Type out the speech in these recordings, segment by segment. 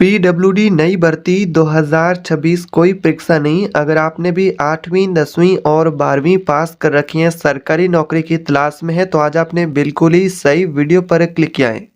PWD नई भर्ती 2026 कोई परीक्षा नहीं। अगर आपने भी 8वीं 10वीं और 12वीं पास कर रखी है, सरकारी नौकरी की तलाश में है, तो आज आपने बिल्कुल ही सही वीडियो पर क्लिक किया है।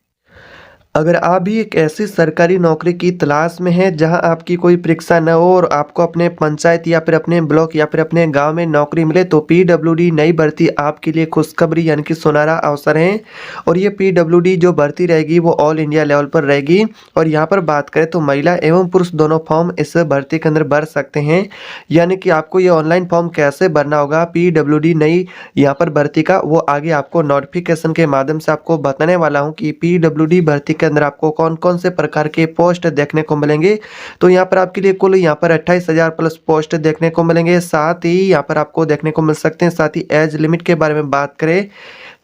अगर आप भी एक ऐसी सरकारी नौकरी की तलाश में हैं जहां आपकी कोई परीक्षा न हो और आपको अपने पंचायत या फिर अपने ब्लॉक या फिर अपने गांव में नौकरी मिले, तो पीडब्ल्यूडी नई भर्ती आपके लिए खुशखबरी यानी कि सुनहरा अवसर है। और ये पीडब्ल्यूडी जो भर्ती रहेगी वो ऑल इंडिया लेवल पर रहेगी। और यहाँ पर बात करें तो महिला एवं पुरुष दोनों फॉर्म इस भर्ती के अंदर भर सकते हैं। यानी कि आपको ये ऑनलाइन फॉर्म कैसे भरना होगा पीडब्ल्यूडी नई यहाँ पर भर्ती का, वो आगे आपको नोटिफिकेशन के माध्यम से आपको बताने वाला हूँ कि पीडब्ल्यूडी भर्ती के अंदर आपको कौन कौन से प्रकार के पोस्ट देखने को मिलेंगे। तो यहाँ पर आपके लिए कुल यहाँ पर 28,000 प्लस पोस्ट देखने को मिलेंगे। साथ ही यहाँ पर आपको देखने को मिल सकते हैं। साथ ही एज लिमिट के बारे में बात करें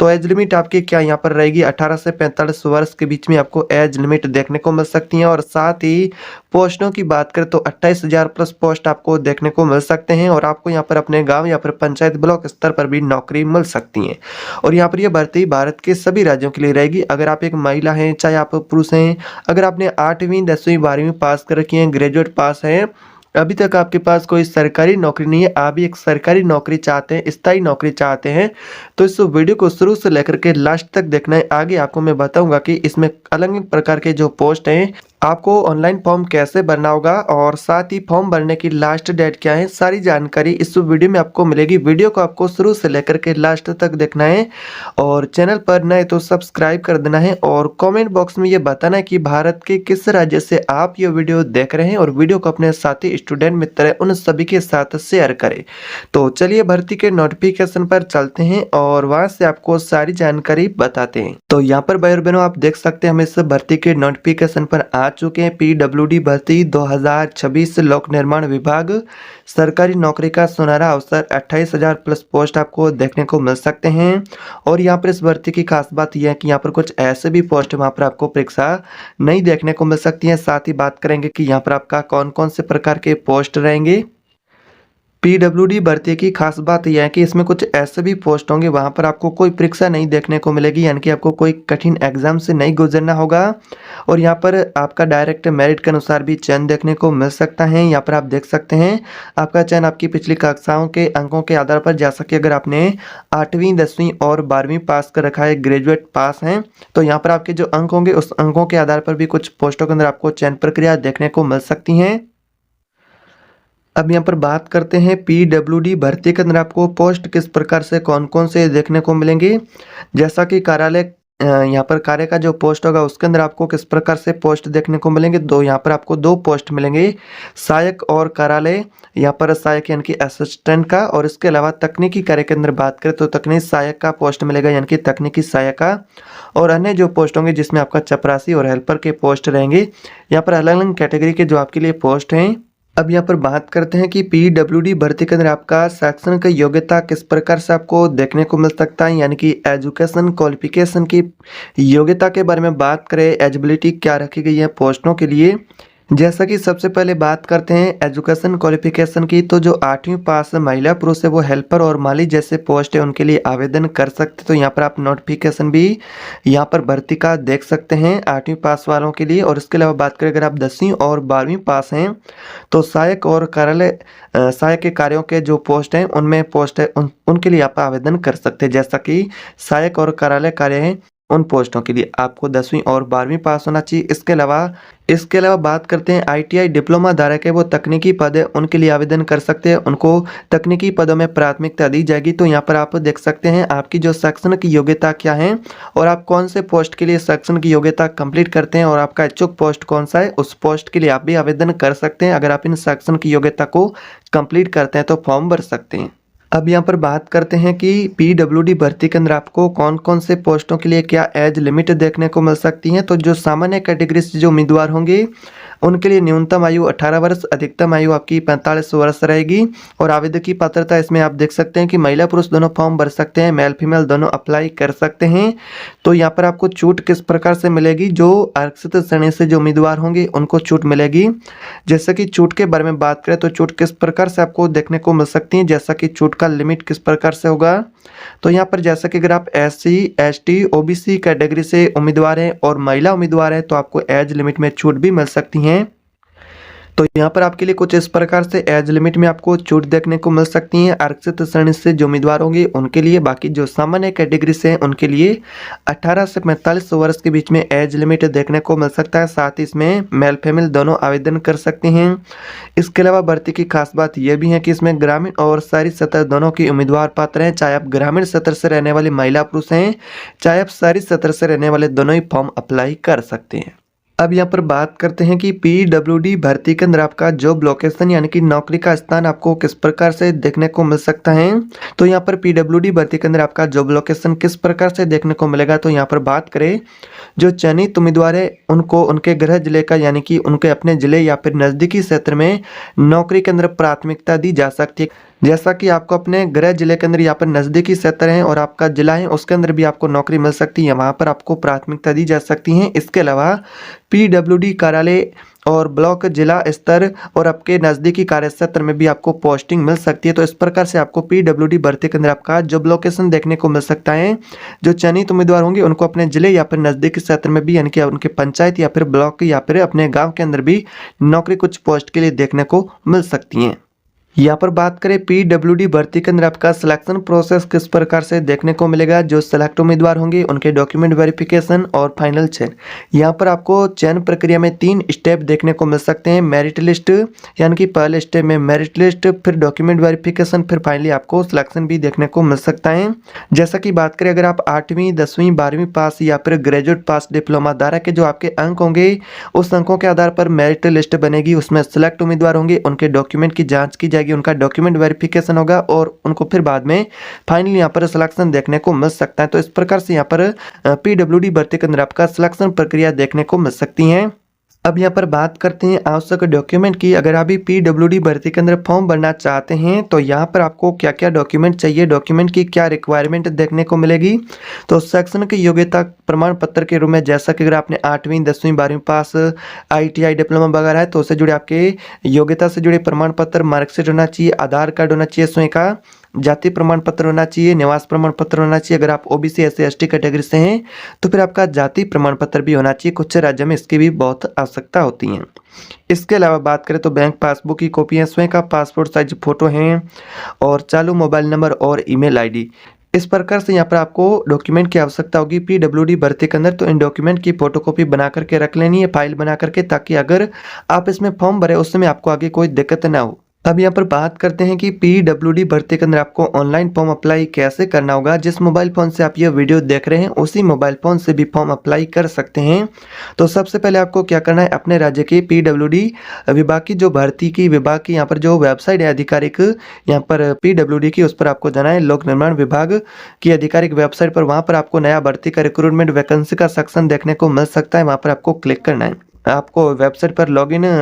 तो एज लिमिट आपकी क्या यहाँ पर रहेगी, 18 से 45 वर्ष के बीच में आपको एज लिमिट देखने को मिल सकती है। और साथ ही पोस्टों की बात करें तो 28,000 प्लस पोस्ट आपको देखने को मिल सकते हैं। और आपको यहाँ पर अपने गांव या फिर पंचायत ब्लॉक स्तर पर भी नौकरी मिल सकती है। और यहाँ पर यह भर्ती भारत के सभी राज्यों के लिए रहेगी। अगर आप एक महिला हैं, चाहे आप पुरुष हैं, अगर आपने 8वीं 10वीं 12वीं पास कर रखी है, ग्रेजुएट पास है, अभी तक आपके पास कोई सरकारी नौकरी नहीं है, आप भी एक सरकारी नौकरी चाहते हैं, स्थायी नौकरी चाहते हैं, तो इस वीडियो को शुरू से लेकर के लास्ट तक देखना है। आगे आपको मैं बताऊंगा कि इसमें अलग अलग प्रकार के जो पोस्ट हैं, आपको ऑनलाइन फॉर्म कैसे भरना होगा और साथ ही फॉर्म भरने की लास्ट डेट क्या है, सारी जानकारी इस वीडियो में आपको मिलेगी। वीडियो को आपको शुरू से लेकर के लास्ट तक देखना है। और चैनल पर नए तो सब्सक्राइब कर देना है और कमेंट बॉक्स में ये बताना है कि भारत के किस राज्य से आप ये वीडियो देख रहे हैं। और वीडियो को अपने साथी स्टूडेंट मित्र हैं उन सभी के साथ शेयर करें। तो चलिए भर्ती के नोटिफिकेशन पर चलते हैं और वहां से आपको सारी जानकारी बताते हैं। तो यहाँ पर भाई और बहनों आप देख सकते हैं हम इस भर्ती के नोटिफिकेशन पर आ चुके हैं। पीडब्ल्यूडी भर्ती 2026 लोक निर्माण विभाग, सरकारी नौकरी का सुनहरा अवसर, 28,000 प्लस पोस्ट आपको देखने को मिल सकते हैं। और यहाँ पर इस भर्ती की खास बात यह है कि यहाँ पर कुछ ऐसे भी पोस्ट वहाँ पर आपको परीक्षा नहीं देखने को मिल सकती है। साथ ही बात करेंगे कि यहाँ पर आपका कौन कौन से प्रकार के पोस्ट रहेंगे। पीडब्ल्यूडी भर्ती की खास बात यह है कि इसमें कुछ ऐसे भी पोस्ट होंगे वहां पर आपको कोई परीक्षा नहीं देखने को मिलेगी, यानी कि आपको कोई कठिन एग्जाम से नहीं गुजरना होगा। और यहाँ पर आपका डायरेक्ट मेरिट के अनुसार भी चयन देखने को मिल सकता है। यहाँ पर आप देख सकते हैं आपका चयन आपकी पिछली कक्षाओं के अंकों के आधार पर, जैसा कि अगर आपने 8वीं 10वीं और 12वीं पास कर रखा है, ग्रेजुएट पास हैं, तो यहाँ पर आपके जो अंक होंगे उस अंकों के आधार पर भी कुछ पोस्टों के अंदर आपको चयन प्रक्रिया देखने को मिल सकती है। अब यहाँ पर बात करते हैं पीडब्ल्यूडी भर्ती के अंदर आपको पोस्ट किस प्रकार से कौन कौन से देखने को मिलेंगे। जैसा कि कार्यालय यहाँ पर कार्य का जो पोस्ट होगा उसके अंदर आपको किस प्रकार से पोस्ट देखने को मिलेंगे। यहाँ पर आपको दो पोस्ट मिलेंगे, सहायक और कार्यालय। यहाँ पर सहायक यानी कि असिस्टेंट का, और इसके अलावा तकनीकी कार्य के अंदर बात करें तो तकनीकी सहायक का पोस्ट मिलेगा, यानी कि तकनीकी सहायक का। और अन्य जो पोस्ट होंगे जिसमें आपका चपरासी और हेल्पर के पोस्ट रहेंगे। यहाँ पर अलग अलग कैटेगरी के जो आपके लिए पोस्ट हैं। अब यहाँ पर बात करते हैं कि पीडब्ल्यूडी भर्ती के अंदर आपका शैक्षणिक योग्यता किस प्रकार से आपको देखने को मिल सकता है, यानी कि एजुकेशन क्वालिफिकेशन की योग्यता के बारे में बात करें, एलिजिबिलिटी क्या रखी गई है पोस्टों के लिए। जैसा कि सबसे पहले बात करते हैं एजुकेशन क्वालिफिकेशन की, तो जो 8वीं पास महिला पुरुष है वो हेल्पर और माली जैसे पोस्ट है उनके लिए आवेदन कर सकते। तो यहाँ पर आप नोटिफिकेशन भी यहाँ पर भर्ती का देख सकते हैं 8वीं पास वालों के लिए। और इसके अलावा बात करें अगर आप 10वीं और 12वीं पास हैं तो सहायक और कार्यालय सहायक के कार्यों के जो पोस्ट हैं उनमें पोस्ट है उनके लिए आप आवेदन कर सकते हैं। जैसा कि सहायक और कार्यालय कार्य हैं उन पोस्टों के लिए आपको 10वीं और 12वीं पास होना चाहिए। इसके अलावा बात करते हैं आईटीआई डिप्लोमा धारक है वो तकनीकी पद है उनके लिए आवेदन कर सकते हैं, उनको तकनीकी पदों में प्राथमिकता दी जाएगी। तो यहाँ पर आप देख सकते हैं आपकी जो शैक्षणिक योग्यता क्या है और आप कौन से पोस्ट के लिए शैक्षणिक योग्यता कंप्लीट करते हैं और आपका इच्छुक पोस्ट कौन सा है, उस पोस्ट के लिए आप भी आवेदन कर सकते हैं। अगर आप इन शैक्षणिक योग्यता को कंप्लीट करते हैं तो फॉर्म भर सकते हैं। अब यहाँ पर बात करते हैं कि पीडब्ल्यूडी भर्ती के अंदर आपको कौन कौन से पोस्टों के लिए क्या एज लिमिट देखने को मिल सकती है। तो जो सामान्य कैटेगरी से जो उम्मीदवार होंगे उनके लिए न्यूनतम आयु 18 वर्ष, अधिकतम आयु आपकी 45 वर्ष रहेगी। और आवेदक की पात्रता इसमें आप देख सकते हैं कि महिला पुरुष दोनों फॉर्म भर सकते हैं, मेल फीमेल दोनों अप्लाई कर सकते हैं। तो यहाँ पर आपको छूट किस प्रकार से मिलेगी, जो आरक्षित श्रेणी से जो उम्मीदवार होंगे उनको छूट मिलेगी। जैसे कि छूट के बारे में बात करें तो छूट किस प्रकार से आपको देखने को मिल सकती है, जैसा कि छूट का लिमिट किस प्रकार से होगा। तो यहाँ पर जैसा कि अगर आप SC ST OBC कैटेगरी से उम्मीदवार हैं और महिला उम्मीदवार हैं तो आपको एज लिमिट में छूट भी मिल सकती है। तो यहाँ पर आपके लिए कुछ इस प्रकार से एज लिमिट में आपको छूट देखने को मिल सकती है। आरक्षित श्रेणी से जो उम्मीदवार होंगे उनके लिए, बाकी जो सामान्य कैटेगरी से हैं उनके लिए 18 से 45 वर्ष के बीच में एज लिमिट देखने को मिल सकता है। साथ ही इसमें मेल फीमेल दोनों आवेदन कर सकते हैं। इसके अलावा भर्ती की खास बात यह भी है कि इसमें ग्रामीण और शहरी सतह दोनों के उम्मीदवार पात्र हैं। चाहे आप ग्रामीण सतह से रहने वाली महिला पुरुष हैं, चाहे आप शहरी सतह से रहने वाले, दोनों ही फॉर्म अप्लाई कर सकते हैं। अब यहाँ पर बात करते हैं कि पीडब्ल्यूडी भर्ती के अंदर आपका जॉब लोकेशन यानी कि नौकरी का स्थान आपको किस प्रकार से देखने को मिल सकता है। तो यहाँ पर पीडब्ल्यूडी भर्ती के अंदर आपका जॉब लोकेशन किस प्रकार से देखने को मिलेगा, तो यहाँ पर बात करें जो चयनित उम्मीदवार है उनको उनके गृह जिले का यानी कि उनके अपने जिले या फिर नज़दीकी क्षेत्र में नौकरी के अंदर प्राथमिकता दी जा सकती है। जैसा कि आपको अपने गृह जिले के अंदर यहाँ पर नज़दीकी क्षेत्र है और आपका जिला है उसके अंदर भी आपको नौकरी मिल सकती है, वहाँ पर आपको प्राथमिकता दी जा सकती है। इसके अलावा पीडब्ल्यूडी कार्यालय और ब्लॉक जिला स्तर और आपके नज़दीकी कार्यक्षेत्र में भी आपको पोस्टिंग मिल सकती है। तो इस प्रकार से आपको पीडब्ल्यूडी भर्ती के अंदर आपका जॉब लोकेशन देखने को मिल सकता है। जो चयनित उम्मीदवार होंगे उनको अपने जिले या फिर नज़दीकी क्षेत्र में भी यानी कि उनके पंचायत या फिर ब्लॉक या फिर अपने गाँव के अंदर भी नौकरी कुछ पोस्ट के लिए देखने को मिल सकती हैं। यहाँ पर बात करें पीडब्ल्यूडी भर्ती के अंदर आपका सिलेक्शन प्रोसेस किस प्रकार से देखने को मिलेगा। जो सेलेक्ट उम्मीदवार होंगे उनके डॉक्यूमेंट वेरिफिकेशन और फाइनल चयन। यहाँ पर आपको चयन प्रक्रिया में 3 स्टेप देखने को मिल सकते हैं। मेरिट लिस्ट यानी कि पहले स्टेप में मेरिट लिस्ट, फिर डॉक्यूमेंट वेरिफिकेशन, फिर फाइनली आपको सिलेक्शन भी देखने को मिल सकता है। जैसा कि बात करें अगर आप 8वीं 10वीं 12वीं पास या फिर ग्रेजुएट पास डिप्लोमा द्वारा के जो आपके अंक होंगे उस अंकों के आधार पर मेरिट लिस्ट बनेगी। उसमें सेलेक्ट उम्मीदवार होंगे उनके डॉक्यूमेंट की जाँच की जाएगी, उनका डॉक्यूमेंट वेरिफिकेशन होगा और उनको फिर बाद में फाइनली यहाँ पर सिलेक्शन देखने को मिल सकता है। तो इस प्रकार से यहाँ पर पीडब्ल्यूडी भर्ती के अंदर आपका सिलेक्शन प्रक्रिया देखने को मिल सकती है। अब यहाँ पर बात करते हैं आवश्यक डॉक्यूमेंट की। अगर अभी पीडब्ल्यूडी भर्ती के अंदर फॉर्म भरना चाहते हैं तो यहाँ पर आपको क्या क्या डॉक्यूमेंट चाहिए, डॉक्यूमेंट की क्या रिक्वायरमेंट देखने को मिलेगी। तो शैक्षणिक योग्यता प्रमाण पत्र के रूप में जैसा कि अगर आपने 8वीं 10वीं 12वीं पास ITI डिप्लोमा वगैरह है तो उससे जुड़े आपके योग्यता से जुड़े प्रमाण पत्र, मार्कशीट होना चाहिए, आधार कार्ड होना चाहिए, स्वयं का जाति प्रमाण पत्र होना चाहिए, निवास प्रमाण पत्र होना चाहिए। अगर आप OBC SC ST कैटेगरी से हैं तो फिर आपका जाति प्रमाण पत्र भी होना चाहिए। कुछ राज्यों में इसकी भी बहुत आवश्यकता होती है। इसके अलावा बात करें तो बैंक पासबुक की कॉपी है, स्वयं का पासपोर्ट साइज फोटो हैं और चालू मोबाइल नंबर और ईमेल ID। इस प्रकार से यहाँ पर आपको डॉक्यूमेंट की आवश्यकता होगी पीडब्ल्यूडी भर्ती के अंदर। तो इन डॉक्यूमेंट की फोटोकॉपी बना करके रख लेनी है, फाइल बना करके, ताकि अगर आप इसमें फॉर्म भरे उस समय आपको आगे कोई दिक्कत ना हो। अब यहाँ पर बात करते हैं कि पीडब्ल्यूडी भर्ती के अंदर आपको ऑनलाइन फॉर्म अप्लाई कैसे करना होगा। जिस मोबाइल फ़ोन से आप ये वीडियो देख रहे हैं उसी मोबाइल फ़ोन से भी फॉर्म अप्लाई कर सकते हैं। तो सबसे पहले आपको क्या करना है, अपने राज्य के पीडब्ल्यूडी विभाग की जो भर्ती की विभाग की यहाँ पर जो वेबसाइट है आधिकारिक यहाँ पर पीडब्ल्यूडी की, उस पर आपको जाना है। लोक निर्माण विभाग की आधिकारिक वेबसाइट पर वहाँ पर आपको नया भर्ती का रिक्रूटमेंट वैकेंसी का सेक्शन देखने को मिल सकता है। वहाँ पर आपको क्लिक करना है। आपको वेबसाइट पर लॉगिन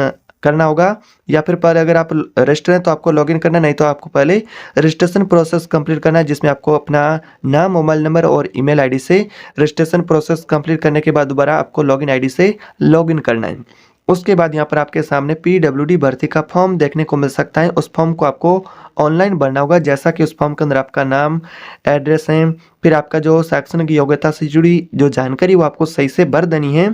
करना होगा या फिर पहले अगर आप रजिस्टर हैं तो आपको लॉगिन करना, नहीं तो आपको पहले रजिस्ट्रेशन प्रोसेस कंप्लीट करना है, जिसमें आपको अपना नाम, मोबाइल नंबर और ईमेल ID से रजिस्ट्रेशन प्रोसेस कंप्लीट करने के बाद दोबारा आपको लॉगिन ID से लॉगिन करना है। उसके बाद यहाँ पर आपके सामने पीडब्ल्यूडी भर्ती का फॉर्म देखने को मिल सकता है। उस फॉर्म को आपको ऑनलाइन भरना होगा। जैसा कि उस फॉर्म के अंदर आपका नाम, एड्रेस है, फिर आपका जो शैक्षणिक योग्यता से जुड़ी जो जानकारी वो आपको सही से भर देनी है।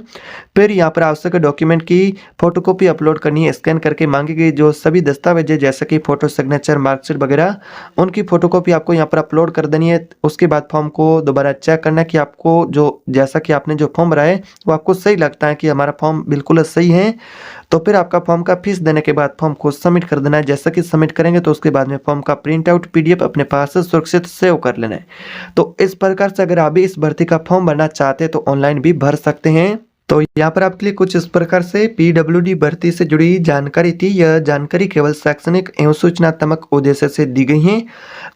फिर यहाँ पर आवश्यक डॉक्यूमेंट की फोटोकॉपी अपलोड करनी है। स्कैन करके मांगी गई जो सभी दस्तावेज है जैसे कि फोटो, सिग्नेचर, मार्कशीट वगैरह, उनकी फोटोकॉपी आपको यहाँ पर अपलोड कर देनी है। उसके बाद फॉर्म को दोबारा चेक करना है कि आपको जो जैसा कि आपने जो फॉर्म भरा है वो आपको सही लगता है कि हमारा फॉर्म बिल्कुल सही है। तो फिर आपका फॉर्म का फीस देने के बाद फॉर्म को सबमिट कर देना है। जैसा कि सबमिट करेंगे तो उसके बाद में फॉर्म का प्रिंट आउट PDF अपने पास सुरक्षित सेव कर लेना है। तो इस प्रकार से अगर आप भी इस भर्ती का फॉर्म भरना चाहते हैं तो ऑनलाइन भी भर सकते हैं। तो यहाँ पर आपके लिए कुछ इस प्रकार से पीडब्ल्यूडी भर्ती से जुड़ी जानकारी थी। यह जानकारी केवल शैक्षणिक एवं सूचनात्मक उद्देश्य से दी गई है।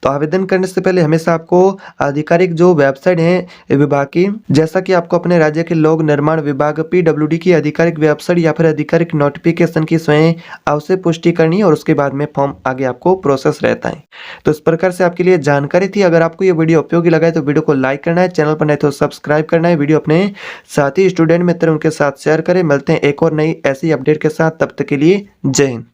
तो आवेदन करने से पहले हमेशा आपको आधिकारिक जो वेबसाइट है विभाग की, जैसा कि आपको अपने राज्य के लोक निर्माण विभाग पीडब्ल्यूडी की आधिकारिक वेबसाइट या फिर आधिकारिक नोटिफिकेशन की स्वयं अवश्य पुष्टि करनी है और उसके बाद में फॉर्म आगे आपको प्रोसेस रहता है। तो इस प्रकार से आपके लिए जानकारी थी। अगर आपको ये वीडियो उपयोगी लगा है तो वीडियो को लाइक करना है, चैनल पर नहीं तो सब्सक्राइब करना है, वीडियो अपने साथी स्टूडेंट मित्र उनके साथ शेयर करें। मिलते हैं एक और नई ऐसी अपडेट के साथ, तब तक के लिए जय हिंद।